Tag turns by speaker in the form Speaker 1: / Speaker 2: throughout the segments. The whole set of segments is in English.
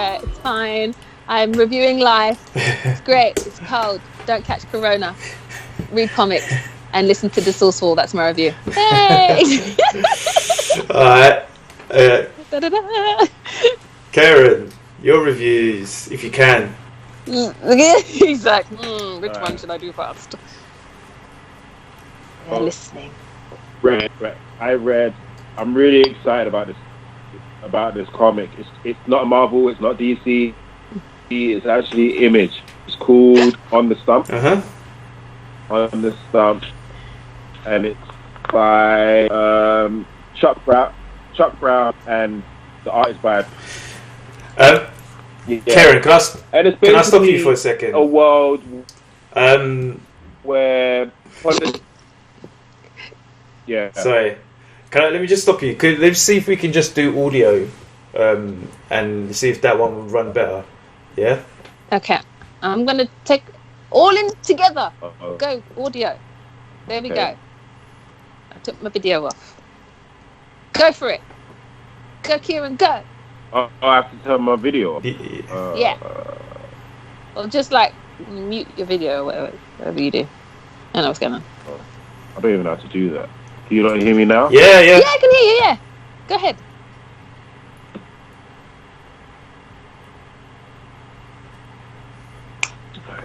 Speaker 1: Yeah, it's fine. I'm reviewing life. It's great. It's cold. Don't catch corona. Read comics and listen to dasourcewall. That's my review. Hey!
Speaker 2: Alright.
Speaker 1: Da-da-da.
Speaker 2: Karen, your reviews, if you can.
Speaker 1: Exactly. Which one should I do first? They're listening.
Speaker 3: Right. I'm really excited about this comic. It's not Marvel. It's not DC. It's actually Image. It's called On the Stump. On the Stump, and it's by Chuck Brown, and the art is by.
Speaker 2: Karen, can I stop you for a second?
Speaker 3: A world where. Yeah.
Speaker 2: Sorry. Let me just stop you. Let's see if we can just do audio, and see if that one will run better. Yeah.
Speaker 1: Okay. I'm gonna take all in together.
Speaker 3: Uh-oh.
Speaker 1: Go audio. There we go. I took my video off. Go for it. Go, Kieran. Go.
Speaker 3: Oh, I have to turn my video off.
Speaker 1: Yeah. Or just mute your video or whatever you do. I don't know what's going on.
Speaker 3: I don't even know how to do that. Can you not hear me now?
Speaker 2: Yeah.
Speaker 1: Yeah, I can hear you. Yeah. Go ahead.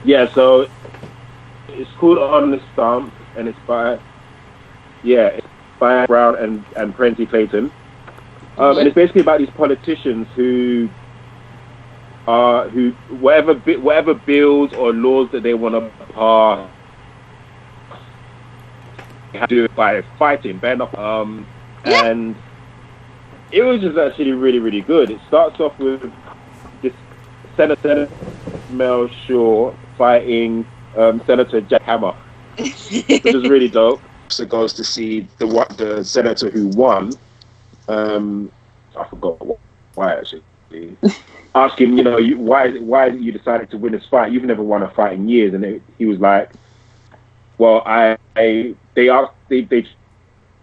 Speaker 3: Yeah, so it's called On the Stump, and it's by Brown and Prentice Clayton. And it's basically about these politicians who whatever bills or laws that they want to pass, they have to do it by fighting, and it was just actually really, really good. It starts off with this Senator Mel Shaw fighting Senator Jack Hammer, which is really dope. So goes to see the senator who won. I forgot why actually. Ask him, why you decided to win this fight? You've never won a fight in years, and he was like, "Well, they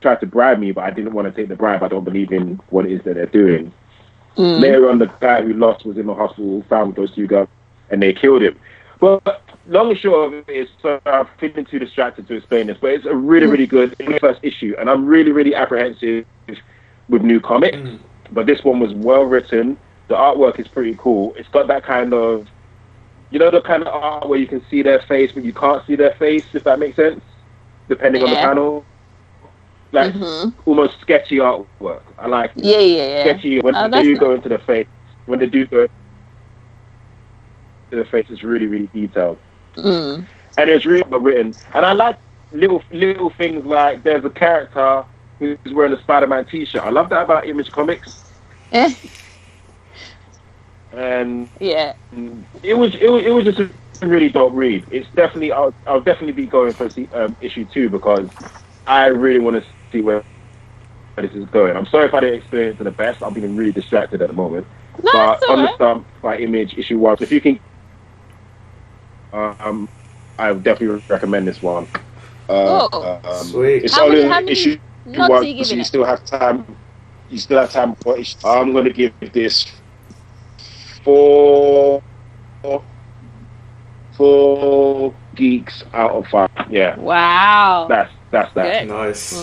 Speaker 3: tried to bribe me, but I didn't want to take the bribe. I don't believe in what it is that they're doing." Later on, the guy who lost was in the hospital, found those two guys, and they killed him. But long and short of it is, so I'm feeling too distracted to explain this, but it's a really, really good first issue, and I'm really, really apprehensive with new comics. But this one was well written. The artwork is pretty cool. It's got that kind of, the kind of art where you can see their face, but you can't see their face, if that makes sense, depending on the panel. Almost sketchy artwork. I like it.
Speaker 1: Yeah.
Speaker 3: Sketchy when they do go into the face. When they do go into the face, it's really, really detailed. And it's really well written. And I like little things like there's a character who's wearing a Spider-Man t-shirt. I love that about Image Comics. And it was just a really dope read. It's definitely I'll definitely be going for issue 2 because I really want to see where this is going. I'm sorry if I didn't explain it to the best. I'm being really distracted at the moment.
Speaker 1: No,
Speaker 3: but On the Stump by Image issue 1. If you can, I would definitely recommend this one.
Speaker 2: Sweet.
Speaker 3: It's only issue 1, so you still have time. You still have time for issue. I'm going to give this 4 geeks out of 5. Yeah.
Speaker 1: Wow.
Speaker 3: That's that.
Speaker 1: Good.
Speaker 2: Nice.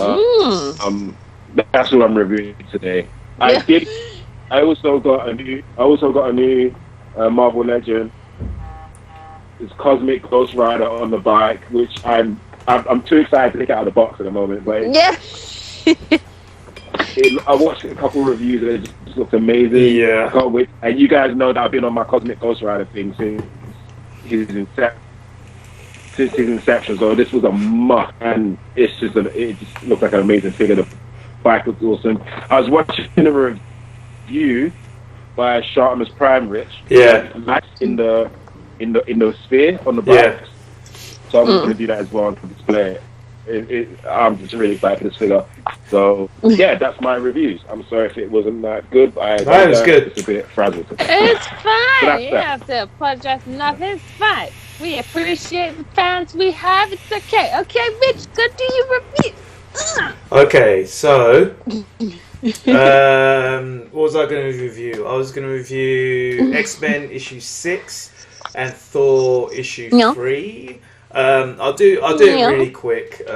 Speaker 3: That's what I'm reviewing today. I also got a new Marvel Legend. It's Cosmic Ghost Rider on the bike, which I'm too excited to take it out of the box at the moment. But I watched a couple of reviews and it just looks amazing.
Speaker 2: Yeah.
Speaker 3: I can't wait. And you guys know that I've been on my Cosmic Ghost Rider thing since his inception. So this was a must, and it just looks like an amazing figure. The bike looks awesome. I was watching a review by Shartman's Prime Rich.
Speaker 2: Yeah.
Speaker 3: In the sphere on the bike. So I'm going to do that as well to display it. I'm just really excited for this figure. So that's my reviews. I'm sorry if it wasn't that good, but
Speaker 2: it was good.
Speaker 3: It's a bit frazzled.
Speaker 1: It's fine.
Speaker 3: So
Speaker 1: You don't have to apologize for nothing. It's fine. We appreciate the fans we have. It's okay. Okay, Rich, go do your review.
Speaker 2: Okay, so What was I going to review? I was going to review X-Men issue 6 and Thor issue 3. I'll do it really quick.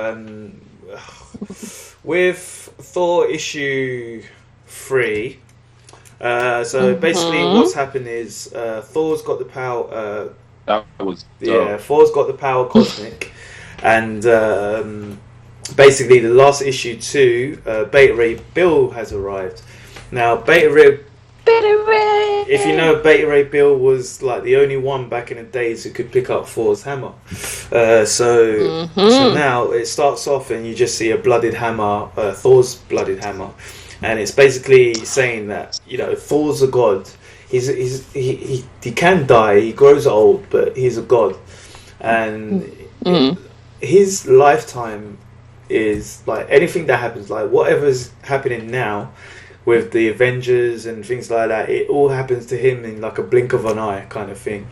Speaker 2: With Thor issue 3, so basically what's happened is Thor's got the power. Thor's got the power cosmic, and basically the last issue 2, Beta Ray Bill has arrived. Now Beta Ray, if you know, Beta Ray Bill was like the only one back in the days who could pick up Thor's hammer. So now it starts off and you just see a blooded hammer, Thor's blooded hammer, and it's basically saying that, you know, Thor's a god. He can die, he grows old, but he's a god, and his lifetime is like anything that happens, like whatever's happening now with the Avengers and things like that, it all happens to him in like a blink of an eye kind of thing,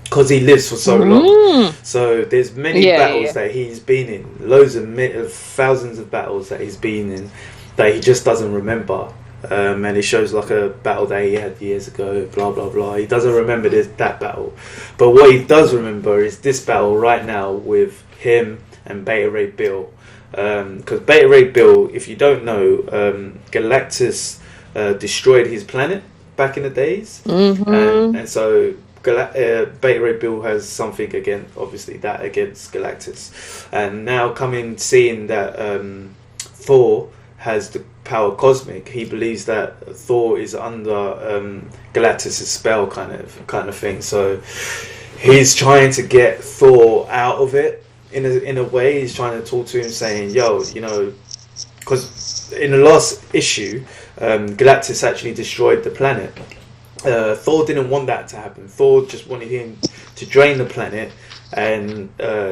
Speaker 2: because he lives for so long. So there's many battles that he's been in, loads of thousands of battles that he's been in that he just doesn't remember. And it shows like a battle that he had years ago, blah blah blah. He doesn't remember that battle, but what he does remember is this battle right now with him and Beta Ray Bill. Because Beta Ray Bill, if you don't know, Galactus destroyed his planet back in the days, and so Beta Ray Bill has something against Galactus, and now seeing that Thor has the power cosmic, he believes that Thor is under Galactus' spell, kind of thing. So he's trying to get Thor out of it. In a way, he's trying to talk to him, saying, "Yo, you know," because in the last issue, Galactus actually destroyed the planet. Thor didn't want that to happen. Thor just wanted him to drain the planet, and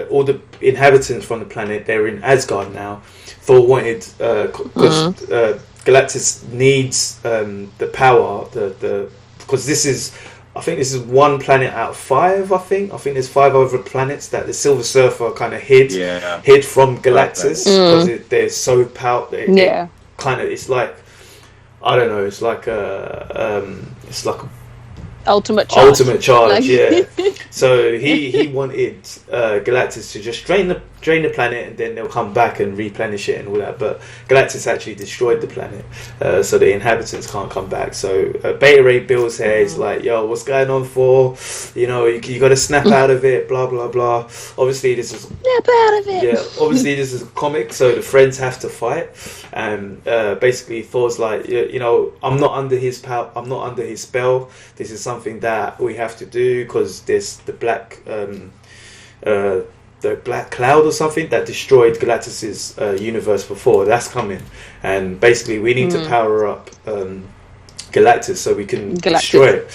Speaker 2: all the inhabitants from the planet, they're in Asgard now. Thor wanted, because Galactus needs the power, because I think this is one planet out of 5. I think there's 5 other planets that the Silver Surfer kind of hid from Galactus, because they're so powerful. It's like, I don't know. It's like a
Speaker 1: ultimate charge.
Speaker 2: Yeah. So he wanted Galactus to just drain the planet, and then they'll come back and replenish it and all that. But Galactus actually destroyed the planet, so the inhabitants can't come back. So Beta Ray Bill's hair is like, "Yo, what's going on for? You know, you got to snap out of it." Blah blah blah. Obviously, this is
Speaker 1: snap out of it.
Speaker 2: Yeah. Obviously, this is a comic, so the friends have to fight. And basically, Thor's like, you know, I'm not under his power. I'm not under his spell. This is something that we have to do, because there's the black cloud or something that destroyed Galactus's universe before. That's coming, and basically we need to power up Galactus so we can destroy it.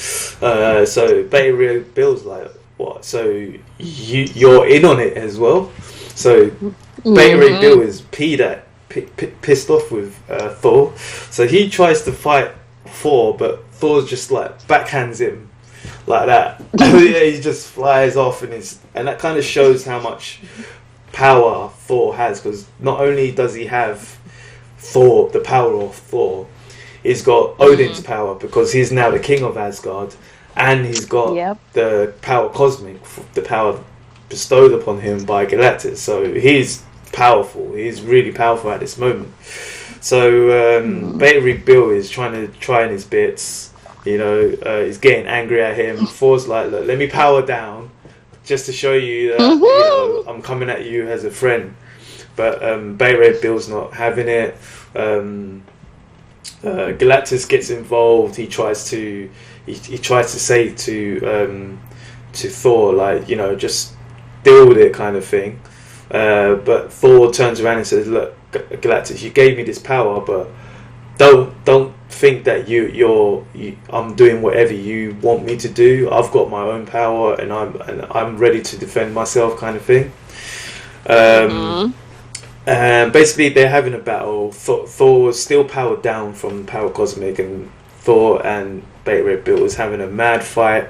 Speaker 2: So Beta Ray Bill's like, what? So you're in on it as well? So Beta Ray Bill is pissed off with Thor, so he tries to fight Thor, but Thor's just like backhands him like that. He just flies off, and that kind of shows how much power Thor has, because not only does he have the power of Thor, he's got Odin's power, because he's now the king of Asgard, and he's got the power cosmic, the power bestowed upon him by Galactus. So he's powerful. He's really powerful at this moment. So Beta Ray Bill is trying his bits. You know, he's getting angry at him. Thor's like, "Look, let me power down, just to show you that you know, I'm coming at you as a friend." But Beta Ray Bill's not having it. Galactus gets involved. He tries to say to Thor, like, you know, just deal with it, kind of thing. But Thor turns around and says, "Look, Galactus, you gave me this power, but don't think that I'm doing whatever you want me to do. I've got my own power, and I'm ready to defend myself," kind of thing. And basically they're having a battle. Thor is still powered down from power cosmic, and Thor and Beta Ray Bill is having a mad fight.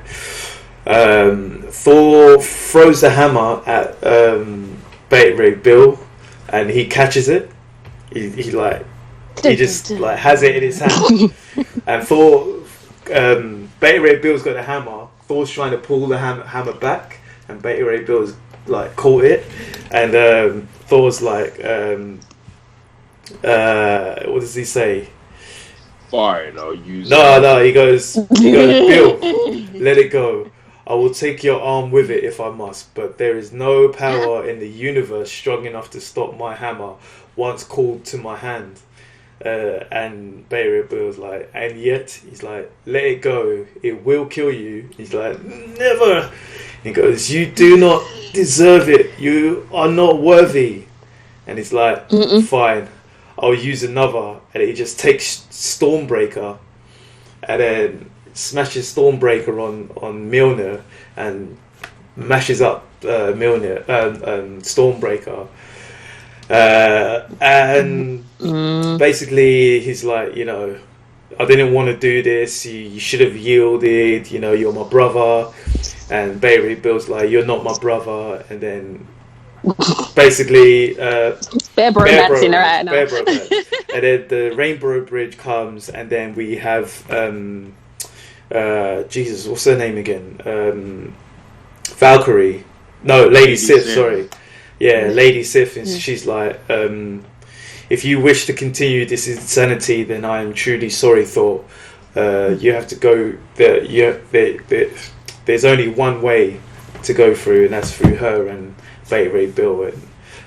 Speaker 2: Thor throws the hammer at Beta Ray Bill, and he catches it. He like he just like has it in his hand, and Thor, Beta Ray Bill's got the hammer. Thor's trying to pull the hammer back, and Beta Ray Bill's like caught it, and Thor's like, what does he say?
Speaker 3: Fine, I'll use.
Speaker 2: No, he goes, Bill, let it go. I will take your arm with it if I must, but there is no power in the universe strong enough to stop my hammer once called to my hand. And Beta Bill's like, and yet, he's like, let it go, it will kill you. He's like, never. He goes, you do not deserve it, you are not worthy. And he's like, fine, I'll use another. And he just takes Stormbreaker and then smashes Stormbreaker on Mjolnir and mashes up Stormbreaker. And basically he's like, you know, I didn't want to do this, you should have yielded, you know, you're my brother. And Barry Bill's like, you're not my brother. And then basically
Speaker 1: bear bromance in her right now.
Speaker 2: And then the Rainbow Bridge comes, and then we have Jesus, what's her name again? Valkyrie. No, Lady Sif, sorry. Yeah, Lady Sif, and she's like, if you wish to continue this insanity, then I am truly sorry, Thor. You have to go there's only one way to go through, and that's through her and Beta Ray Bill. And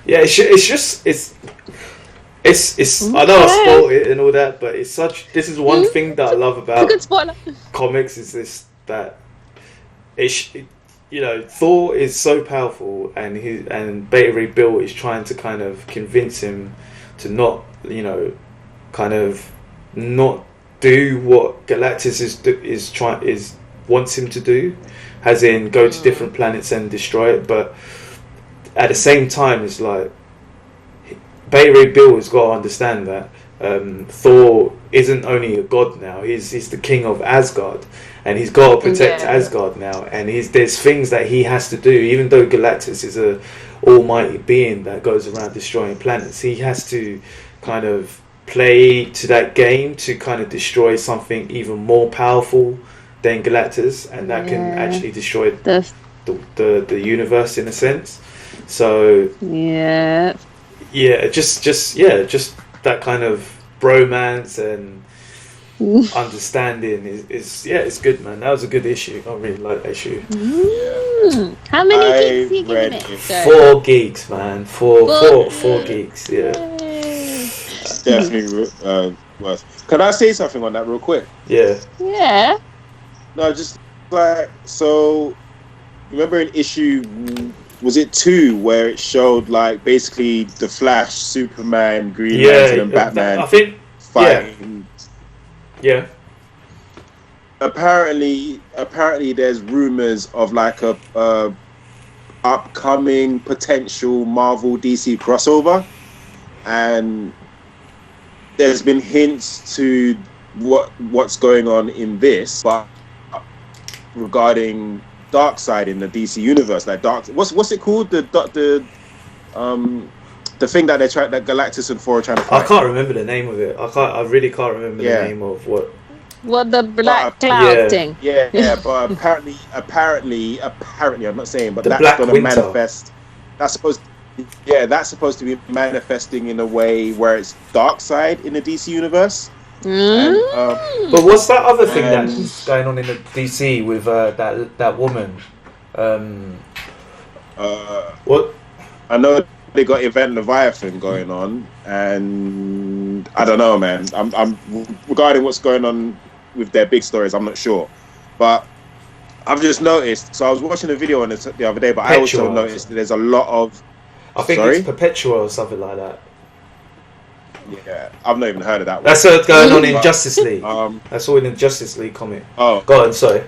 Speaker 2: yeah, it's I know I spoiled it and all that, but this is one thing that I love about comics is this, that you know, Thor is so powerful, and Beta Ray Bill is trying to kind of convince him to not, you know, kind of not do what Galactus wants him to do, as in go to different planets and destroy it. But at the same time, it's like Beta Ray Bill has got to understand that Thor isn't only a god now; he's the king of Asgard, and he's got to protect Asgard now. And there's things that he has to do, even though Galactus is a almighty being that goes around destroying planets. He has to kind of play to that game to kind of destroy something even more powerful than Galactus, and that can actually destroy the universe in a sense. So just that kind of bromance and understanding is it's good, man. That was a good issue. I really like that issue.
Speaker 1: How many geeks are you giving it?
Speaker 2: 4 geeks, man. Four geeks. Yeah.
Speaker 3: Definitely worth. Can I say something on that real quick?
Speaker 2: Yeah.
Speaker 3: No, just like, so remember in issue, was it 2, where it showed like basically the Flash, Superman, Green Lantern, and Batman
Speaker 2: I think
Speaker 3: fighting.
Speaker 2: Yeah.
Speaker 3: Apparently there's rumors of like a upcoming potential Marvel DC crossover, and there's been hints to what's going on in this, but regarding Darkseid in the DC universe, like what's it called, the thing that that Galactus and Thor are trying to fight.
Speaker 2: I can't remember the name of it. I really can't remember the name of what
Speaker 1: the black cloud thing.
Speaker 3: But apparently I'm not saying, but that's
Speaker 2: going
Speaker 3: to manifest. That's supposed to be manifesting in a way where it's Darkseid in the DC universe.
Speaker 2: But what's that other thing that's going on in the DC with that woman? What?
Speaker 3: I know they got Event Leviathan going on, and I don't know, man. I'm regarding what's going on with their big stories, I'm not sure, but I've just noticed. So I was watching a video on it the other day, but I also noticed that there's a lot of.
Speaker 2: I think it's Perpetua or something like that.
Speaker 3: Yeah, I've not even heard of that one.
Speaker 2: That's what's going on in Justice League. That's all in the Justice League comic. Oh, go on, sorry.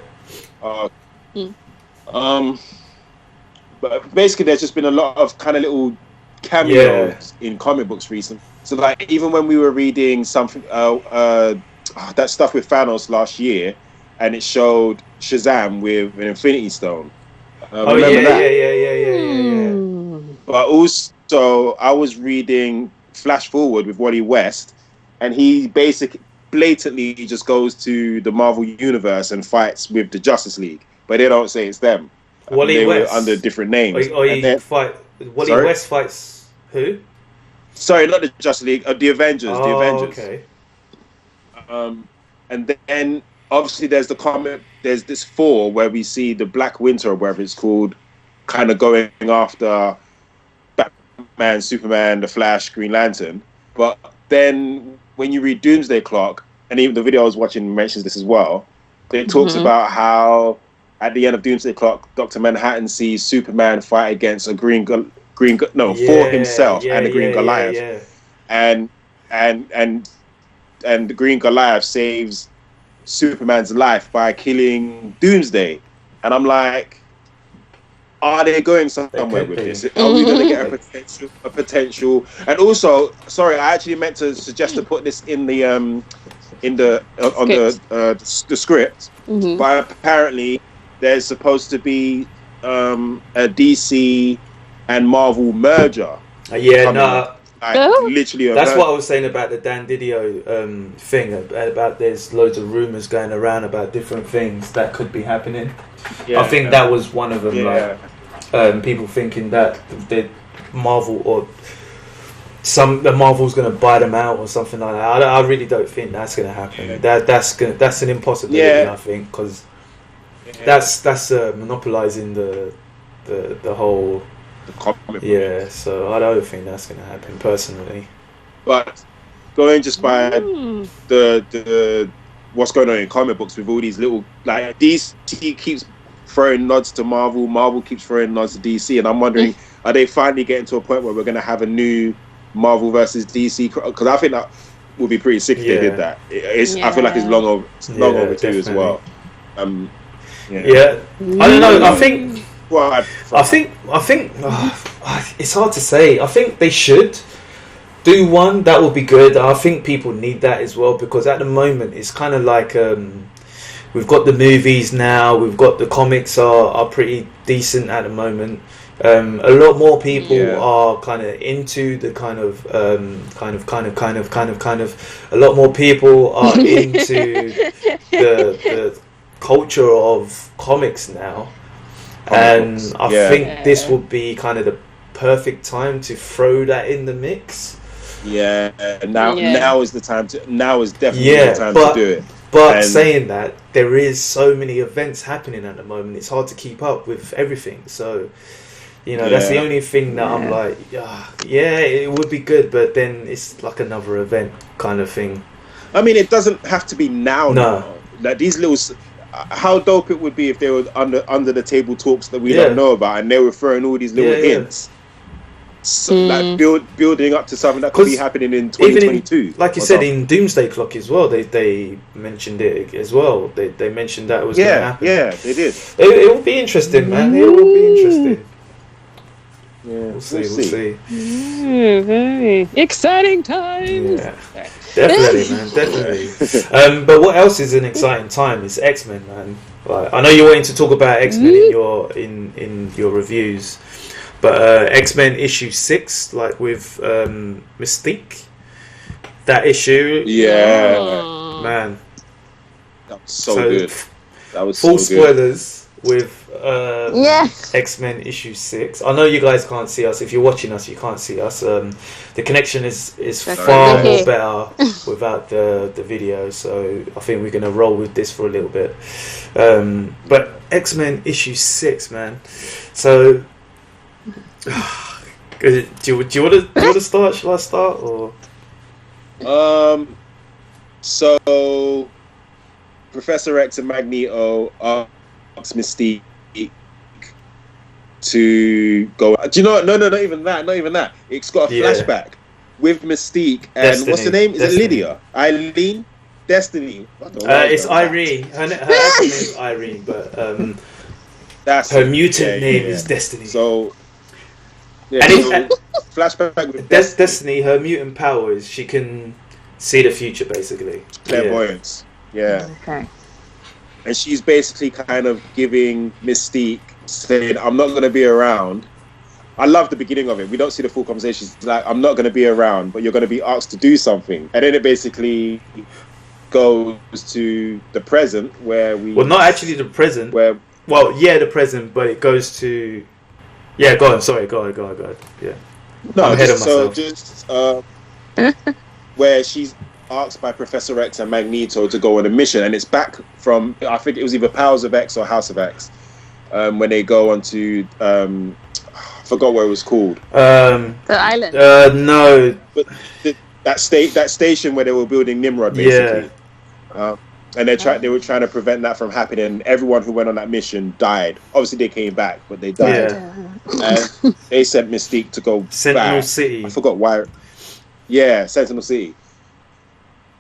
Speaker 3: But basically, there's just been a lot of kind of little cameos in comic books recently. So, like, even when we were reading something, that stuff with Thanos last year, and it showed Shazam with an Infinity Stone. Remember that?
Speaker 2: Yeah.
Speaker 3: But also, I was reading Flash Forward with Wally West, and he basically blatantly just goes to the Marvel universe and fights with the Justice League, but they don't say it's them.
Speaker 2: Wally West
Speaker 3: were under different names.
Speaker 2: Wally West fights who?
Speaker 3: Sorry, not the Justice League. The Avengers.
Speaker 2: Oh,
Speaker 3: the Avengers.
Speaker 2: Okay.
Speaker 3: And then obviously there's the comic. There's this Thor where we see the Black Winter, or whatever it's called, kind of going after Batman, Superman, the Flash, Green Lantern. But then when you read Doomsday Clock, and even the video I was watching mentions this as well, it talks about how at the end of Doomsday Clock, Dr. Manhattan sees Superman fight against a Thor himself and the Green Goliath. And the Green Goliath saves Superman's life by killing Doomsday. And I'm like, are they going somewhere with this? Are we going to get a potential? And also, sorry, I actually meant to suggest to put this in the script, but apparently there's supposed to be a DC and Marvel merger. Literally.
Speaker 2: That's what I was saying about the Dan Didio thing. About there's loads of rumors going around about different things that could be happening. I think that was one of them. Like people thinking that the Marvel or the Marvel's going to buy them out or something like that. I really don't think that's going to happen. That's an impossibility. I think, because that's monopolizing the whole. So I don't think that's going to happen personally.
Speaker 3: But going just by the what's going on in comic books with all these little, like, DC keeps throwing nods to Marvel, Marvel keeps throwing nods to DC, and I'm wondering, are they finally getting to a point where we're going to have a new Marvel versus DC? Because I think that would be pretty sick if they did that. I feel like it's long overdue as well. I don't know. I think. I think it's hard to say. I think they should do one. That would be good. I think people need that as well, because at the moment it's kind of like we've got the movies now. We've got the comics are pretty decent at the moment. A lot more people are kind of into the kind of a lot more people are into the culture of comics now. And I think this would be kind of the perfect time to throw that in the mix. Now is the time to. Now is definitely the time to do it. But saying that, there is so many events happening at the moment. It's hard to keep up with everything. So, that's the only thing that I'm like, it would be good, but then it's like another event kind of thing. I mean, it doesn't have to be now. No, like these little. How dope it would be if they were under the table talks that we don't know about, and they were throwing all these little hints, like building up to something that could be happening in 2022.
Speaker 2: Like you said, in Doomsday Clock as well, they mentioned it as well. They mentioned that it was going to happen.
Speaker 3: Yeah, they did.
Speaker 2: It will be interesting, man. It will be interesting. We'll see.
Speaker 1: Very exciting times.
Speaker 2: Definitely, man. Definitely. But what else is an exciting time? It's X-Men, man. Like, I know you're wanting to talk about X-Men in your reviews, but X-Men issue 6, like with Mystique, that issue. Man.
Speaker 3: That was so good. That was
Speaker 2: full
Speaker 3: so good.
Speaker 2: Spoilers with X-Men issue 6. I know you guys can't see us. If you're watching us, you can't see us. The connection is far more better without the video, so I think we're going to roll with this for a little bit. But X-Men issue 6, man. So do you want to start? Shall I start, or
Speaker 3: so Professor X and Magneto asks Mystique to go. Do you know? No, not even that. It's got a flashback with Mystique and Destiny. What's the name? Is it Lydia? Eileen? Destiny?
Speaker 2: It's Irene. Her name is Irene, but
Speaker 3: that's
Speaker 2: her mutant name is Destiny.
Speaker 3: So
Speaker 2: and
Speaker 3: flashback with
Speaker 2: Destiny. Her mutant power is she can see the future, basically.
Speaker 3: Clairvoyance.
Speaker 1: Okay.
Speaker 3: And she's basically kind of giving Mystique, saying, I'm not going to be around,
Speaker 4: I love the beginning of it. We don't see the full conversation. It's like, I'm not going to be around, but you're going to be asked to do something. And then it basically goes to the present where we...
Speaker 2: Well, not actually the present.
Speaker 4: Where...
Speaker 2: Well, yeah, the present, but it goes to... Yeah, go on. Sorry, go on. Yeah.
Speaker 4: No,
Speaker 2: I'm ahead of myself.
Speaker 4: Where she's asked by Professor X and Magneto to go on a mission, and it's back from, I think it was either Powers of X or House of X, when they go on to... I forgot what it was called.
Speaker 1: The island.
Speaker 2: No.
Speaker 4: But that station where they were building Nimrod, basically. Yeah. And they were trying to prevent that from happening. And everyone who went on that mission died. Obviously, they came back, but they died. Yeah. And they sent Mystique to go
Speaker 2: Sentinel
Speaker 4: back.
Speaker 2: City.
Speaker 4: I forgot why. Yeah, Sentinel City.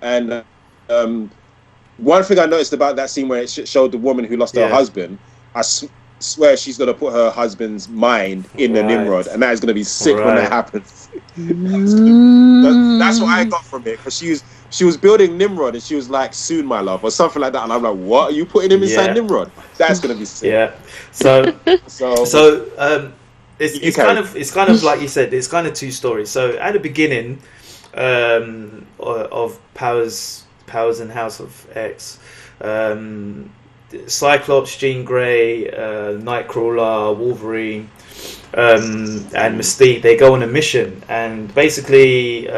Speaker 4: And one thing I noticed about that scene where it showed the woman who lost her husband, I swear she's going to put her husband's mind in the Nimrod, and that is going to be sick when that happens. That's what I got from it, because she was building Nimrod, and she was like, "Soon, my love," or something like that, and I'm like, "What? Are you putting him inside Nimrod?" That's going to be sick.
Speaker 2: Yeah. So it's kind of like you said, it's kind of two stories. So at the beginning of Powers and House of X, Cyclops, Jean Grey, Nightcrawler, Wolverine, and Mystique, they go on a mission, and basically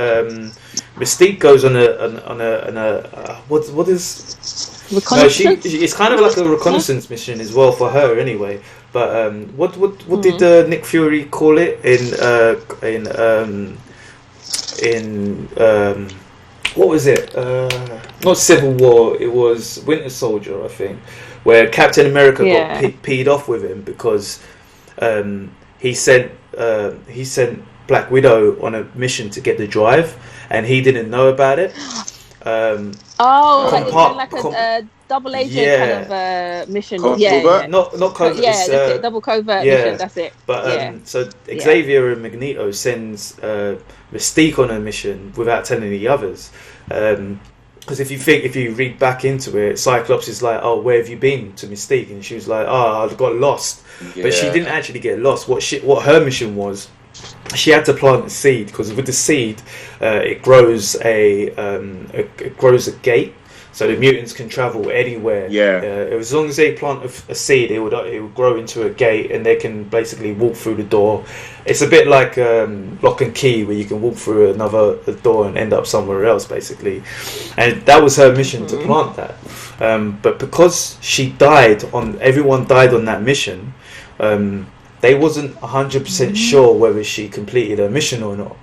Speaker 2: Mystique goes on a what is
Speaker 1: reconnaissance?
Speaker 2: It's kind of like a reconnaissance mission as well for her anyway. But what did Nick Fury call it in what was it? Not Civil War. It was Winter Soldier, I think, where Captain America got peed off with him because he sent Black Widow on a mission to get the drive, and he didn't know about it.
Speaker 1: Like a double agent kind of mission.
Speaker 2: Not covert.
Speaker 1: That's it. Double covert mission. That's it.
Speaker 2: But so Xavier and Magneto sends Mystique on a mission without telling the others. Because if you read back into it, Cyclops is like, "Oh, where have you been?" to Mystique, and she was like, "Oh, I got lost." But she didn't actually get lost. What her mission was, she had to plant a seed, because with the seed, it grows a gate, so the mutants can travel anywhere. As long as they plant a seed, it would grow into a gate, and they can basically walk through the door. It's a bit like Lock and Key, where you can walk through a door and end up somewhere else, basically. And that was her mission, to plant that. But because everyone died on that mission, they wasn't 100% sure whether she completed her mission or not.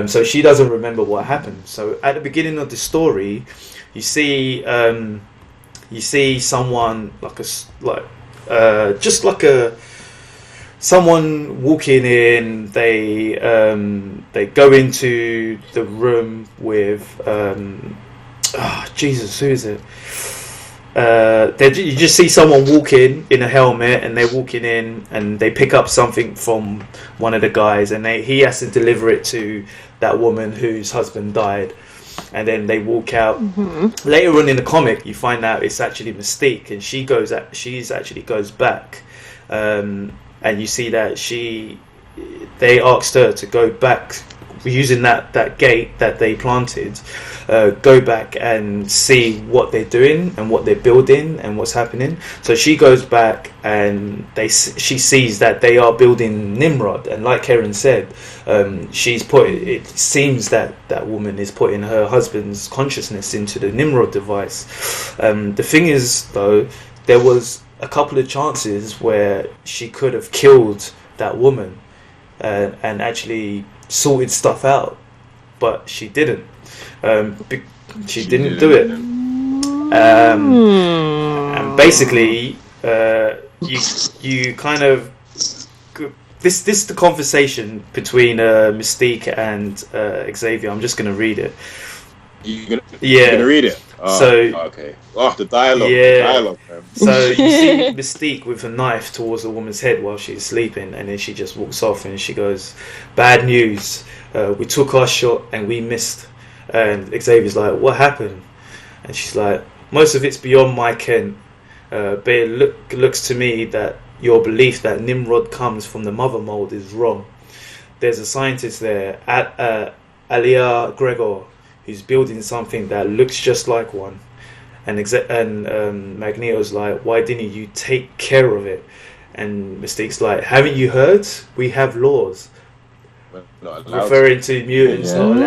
Speaker 2: So she doesn't remember what happened. So at the beginning of the story, you see someone someone walking in. They go into the room with Jesus, who is it? You just see someone walking in a helmet, and they're walking in, and they pick up something from one of the guys, and he has to deliver it to that woman whose husband died, and then they walk out. Later on in the comic, you find out it's actually Mystique, and she actually goes back, and you see that they asked her to go back using that gate that they planted, go back and see what they're doing and what they're building and what's happening. So she goes back, and she sees that they are building Nimrod, and like Karen said, it seems that woman is putting her husband's consciousness into the Nimrod device. The thing is, though, there was a couple of chances where she could have killed that woman and actually sorted stuff out, but she didn't. She didn't do it. And basically, you kind of this is the conversation between Mystique and Xavier. I'm just going to read it.
Speaker 4: You're gonna read it. Okay. The dialogue.
Speaker 2: Yeah.
Speaker 4: The dialogue, man.
Speaker 2: So you see Mystique with a knife towards the woman's head while she's sleeping, and then she just walks off, and she goes, "Bad news. We took our shot and we missed." And Xavier's like, "What happened?" And she's like, "Most of it's beyond my ken, but it looks to me that your belief that Nimrod comes from the mother mold is wrong. There's a scientist there, Alia Gregor, who's building something that looks just like one. And Magneto's like, why didn't you take care of it? And Mystique's like, haven't you heard? We have laws. Referring to mutants not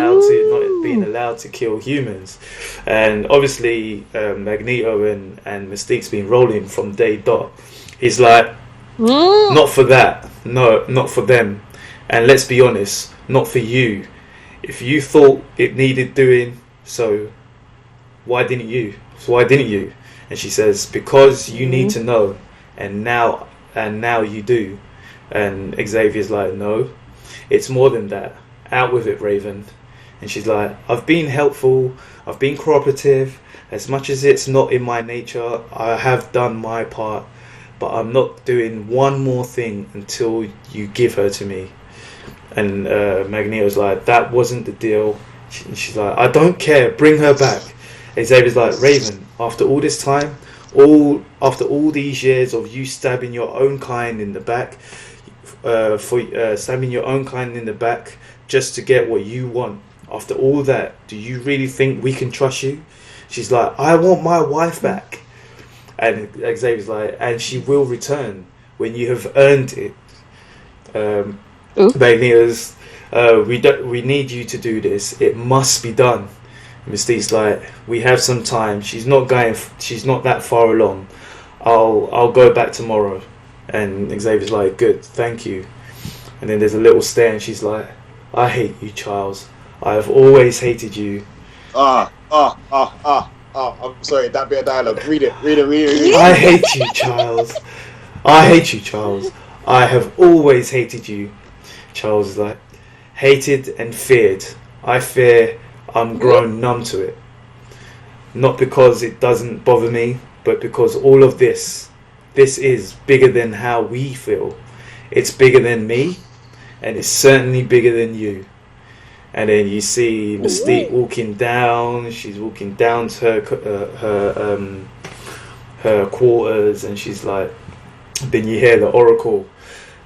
Speaker 2: being allowed to kill humans. And obviously Magneto and Mystique's been rolling from day dot. He's like, not for that. No, not for them. And let's be honest, not for you. If you thought it needed doing, so why didn't you? And she says, because you need to know, and now you do. And Xavier's like, no, it's more than that. Out with it, Raven. And she's like, I've been helpful, I've been cooperative. As much as it's not in my nature, I have done my part, but I'm not doing one more thing until you give her to me. And Magneto's like, that wasn't the deal. She's like, I don't care, bring her back. And Xavier's like, Raven, after all this time, after all these years of you stabbing your own kind in the back, stabbing your own kind in the back just to get what you want, after all that, do you really think we can trust you? She's like, I want my wife back. And Xavier's like, and she will return when you have earned it. Magneto's, we need you to do this. It must be done. Mystique's like, we have some time. She's not that far along. I'll go back tomorrow. And Xavier's like, good, thank you. And then there's a little stare, and she's like, I hate you, Charles. I have always hated you.
Speaker 4: I'm sorry, that bit of dialogue. Read it.
Speaker 2: I hate you, Charles. I have always hated you. Charles is like, hated and feared. I fear I'm grown numb to it. Not because it doesn't bother me, but because all of this is bigger than how we feel. It's bigger than me, and it's certainly bigger than you. And then you see Mystique walking down. She's walking down to her quarters, and she's like, then you hear the Oracle.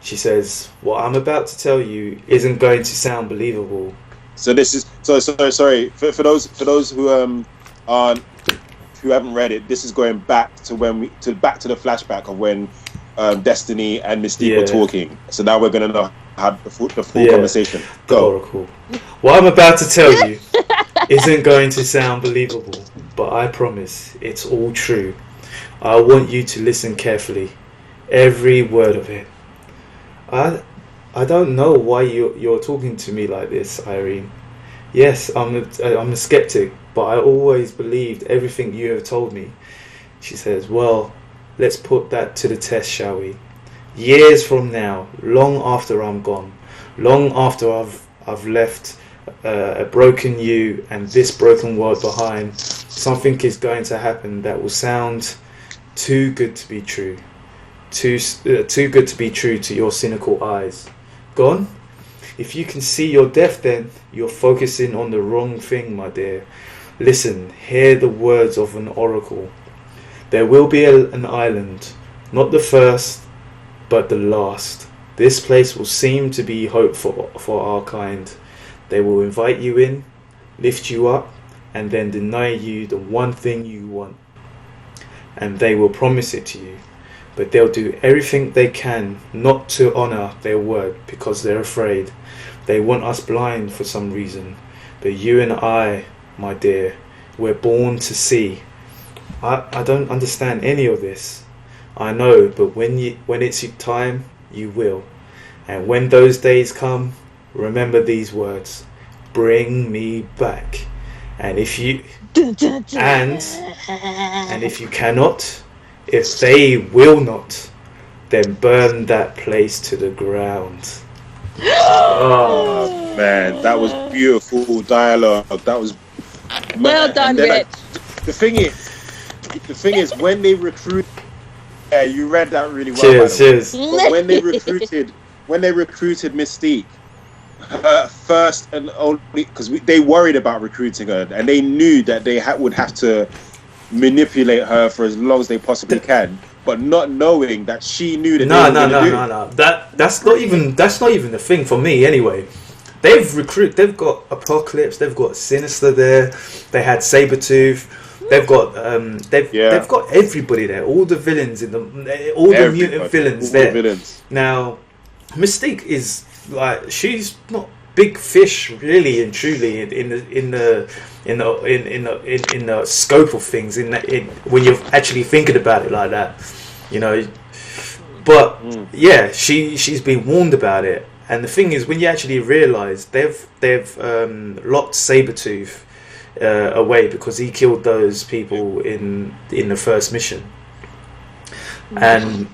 Speaker 2: She says, what I'm about to tell you isn't going to sound believable.
Speaker 4: So this is sorry for those who haven't read it. This is going back to the flashback of when Destiny and Mystique were talking. So now we're going to know how the full conversation. Go.
Speaker 2: Oracle. What I'm about to tell you isn't going to sound believable, but I promise it's all true. I want you to listen carefully, every word of it. I don't know why you're talking to me like this, Irene. Yes, I'm a skeptic, but I always believed everything you have told me. She says, well, let's put that to the test, shall we? Years from now, long after I'm gone, long after I've left a broken you and this broken world behind, something is going to happen that will sound too good to be true. Too good to be true to your cynical eyes. Gone? If you can see your death, then you're focusing on the wrong thing, my dear. Listen, hear the words of an oracle. There will be an island, not the first, but the last. This place will seem to be hope for our kind. They will invite you in, lift you up, and then deny you the one thing you want. And they will promise it to you. But they'll do everything they can not to honour their word because they're afraid. They want us blind for some reason. But you and I, my dear, we're born to see. I don't understand any of this. I know, but when it's your time, you will. And when those days come, remember these words. Bring me back. And if you and if you cannot, if they will not, then burn that place to the ground.
Speaker 4: Oh man, that was beautiful dialogue. That was
Speaker 1: well done, Rich.
Speaker 4: The thing is, when they recruit, you read that really well.
Speaker 2: Cheers.
Speaker 4: But when they recruited Mystique, first and only because they worried about recruiting her, and they knew that they would have to manipulate her for as long as they possibly can. but not knowing that she knew that
Speaker 2: no. That's not even the thing for me anyway. They've got Apocalypse, they've got Sinister there, they had Sabretooth, they've got they've got everybody there, all the villains the mutant villains there. Now, Mystique is like, she's not big fish really and truly in the scope of things when you're actually thinking about it like that, you know. But yeah, she's been warned about it. And the thing is, when you actually realise they've locked Sabretooth away because he killed those people in the first mission, and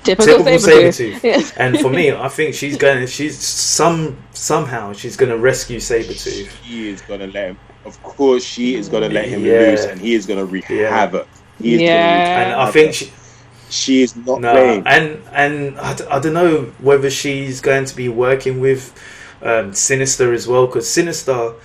Speaker 2: typical Sabretooth. Yes. And for me, I think somehow she's gonna rescue Sabretooth.
Speaker 4: She is gonna let him. Of course, she is gonna let him loose, and he is gonna wreak havoc. He is
Speaker 2: and I think
Speaker 4: she is not playing.
Speaker 2: And I don't know whether she's going to be working with Sinister as well, because Sinister,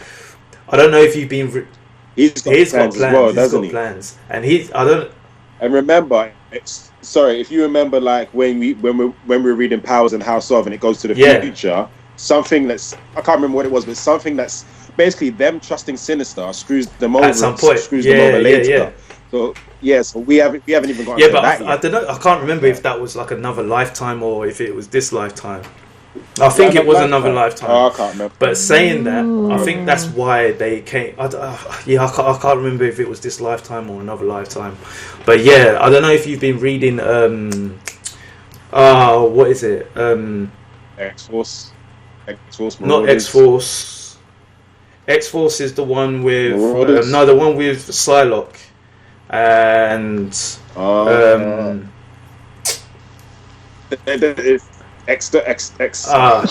Speaker 2: I don't know if you've been.
Speaker 4: He's got plans as well, doesn't he?
Speaker 2: Plans, and I don't.
Speaker 4: And remember, if you remember, like when we were reading Powers and House of, and it goes to the future, something that's, I can't remember what it was, but something that's basically them trusting Sinister screws them over at some point. Screws them over later. Yeah. So so we haven't even gotten to that yet.
Speaker 2: I don't know. I can't remember if that was like another lifetime or if it was this lifetime. I think it was another lifetime.
Speaker 4: Oh, I can't remember.
Speaker 2: But saying that, I think that's why they came. I can't remember if it was this lifetime or another lifetime. But yeah, I don't know if you've been reading. What is it?
Speaker 4: X-Force.
Speaker 2: Not X-Force. X-Force is the one with the one with Psylocke. And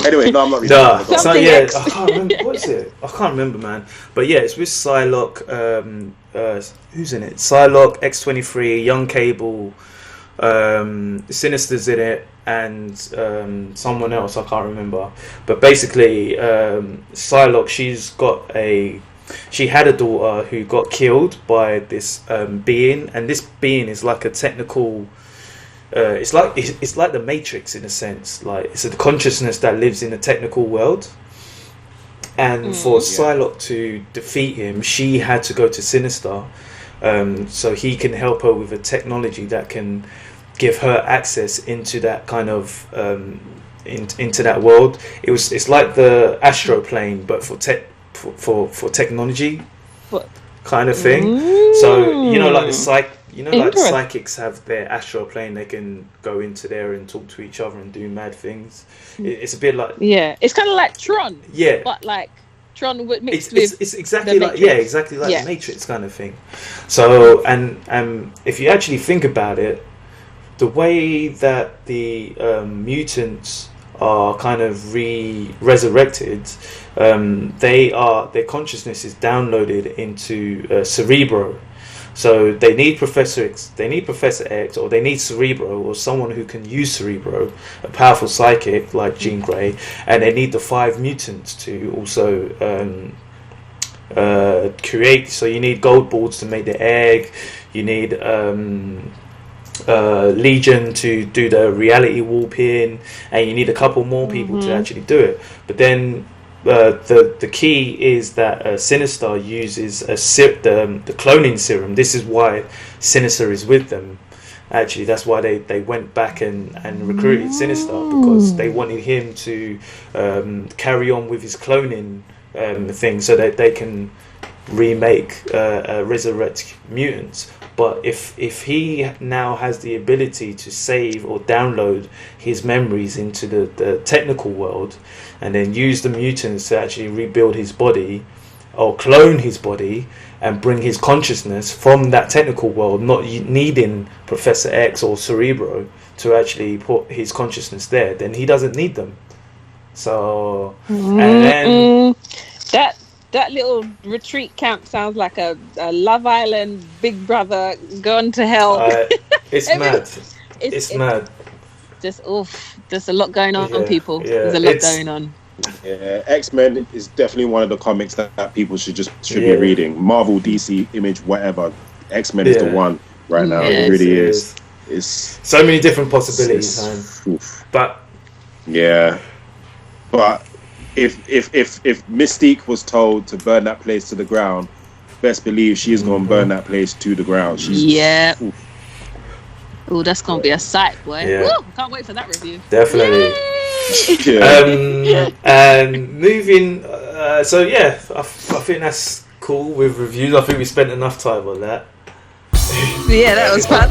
Speaker 4: anyway, no, I'm not reading that.
Speaker 2: So yeah, I can't remember. What is it? I can't remember, man. But yeah, it's with Psylocke. Who's in it? Psylocke, X-23, Young Cable, Sinister's in it, and someone else I can't remember. But basically, Psylocke, she had a daughter who got killed by this being, and this being is like a technical. It's like the Matrix in a sense. Like, it's a consciousness that lives in a technical world. And for Psylocke to defeat him, she had to go to Sinister, so he can help her with a technology that can give her access into that kind of into that world. It's like the astro plane, but for technology, kind of thing. So like the psychics have their astral plane, they can go into there and talk to each other and do mad things. It's a bit like
Speaker 1: it's kind of like Tron, but like Tron mixed with
Speaker 2: it's exactly like the Matrix kind of thing. So and if you actually think about it, the way that the mutants are kind of resurrected, their consciousness is downloaded into Cerebro. So they need Professor X, or they need Cerebro, or someone who can use Cerebro, a powerful psychic like Jean Grey, and they need the 5 mutants to also create. So you need gold balls to make the egg, you need Legion to do the reality warping, and you need a couple more people to actually do it. But then the key is that Sinister uses the cloning serum. This is why Sinister is with them. Actually, that's why they went back and recruited Sinister, because they wanted him to carry on with his cloning thing, so that they can remake resurrect mutants. But if he now has the ability to save or download his memories into the technical world, and then use the mutants to actually rebuild his body or clone his body and bring his consciousness from that technical world, not needing Professor X or Cerebro to actually put his consciousness there, then he doesn't need them. So and then
Speaker 1: that little retreat camp sounds like a Love Island Big Brother gone to hell.
Speaker 2: It's mad. It's mad.
Speaker 1: There's a lot going on, people. There's a lot going on.
Speaker 4: Yeah, X-Men is definitely one of the comics that people should be reading. Marvel, DC, Image, whatever. X-Men is the one right now. It really is. It's
Speaker 2: so many different possibilities, but if
Speaker 4: Mystique was told to burn that place to the ground, best believe she's gonna burn that place to the ground.
Speaker 1: Oh, that's gonna be a sight, boy.
Speaker 2: Yeah.
Speaker 1: Woo, can't wait for that review.
Speaker 2: Definitely. And moving, I think that's cool with reviews. I think we spent enough time on that.
Speaker 1: Yeah, that was fun.